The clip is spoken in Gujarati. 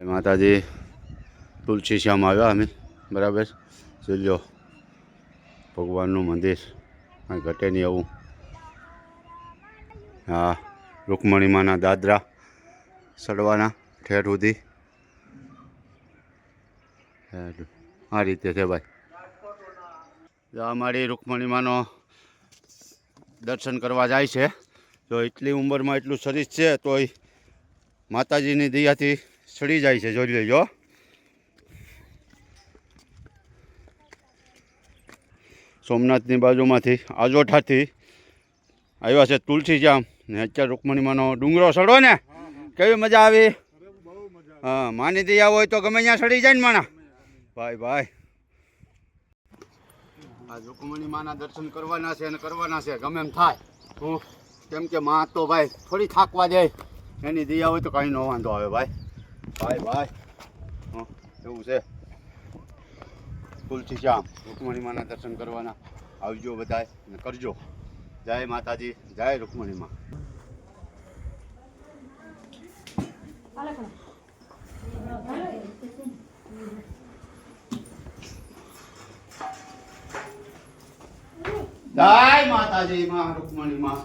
માતાજી તુલસી શ્યામ આવ્યા અમે બરાબર જોઈ લો ભગવાનનું મંદિર કાંઈ ઘટે નહીં આવું. હા રૂકમણીમાના દાદરા સડવાના ઠેર સુધી આ રીતે છે ભાઈ. અમારી રૂકમણીમાનો દર્શન કરવા જાય છે. જો એટલી ઉંમરમાં એટલું શરીર છે તોય માતાજીની દયાથી ચડી જાય છે. જોઈ લેજો. સોમનાથની બાજુમાંથી આજોઠાથી આવ્યા છે તુલસી શ્યામ ને અત્યારે રૂકમણીમાનો ડુંગરો ચડો ને કેવી મજા આવી. હા માની દયા હોય તો ગમે ત્યાં ચડી જાય ને માણા. ભાઈ ભાઈ આ રૂકમણીમાના દર્શન કરવાના છે અને કરવાના છે ગમે એમ થાય. કેમ કે માં તો ભાઈ થોડી થાકવા જાય. એની દયા હોય તો કાંઈ ન વાંધો આવે ભાઈ. ભાઈ ભાઈ એવું છે. તુલસી શ્યામ રૂકમણીમાના દર્શન કરવાના આવજો બધાય અને કરજો. જય માતાજી, જય રૂકમણીમાં. જય માતાજી માં રૂકમણીમાં.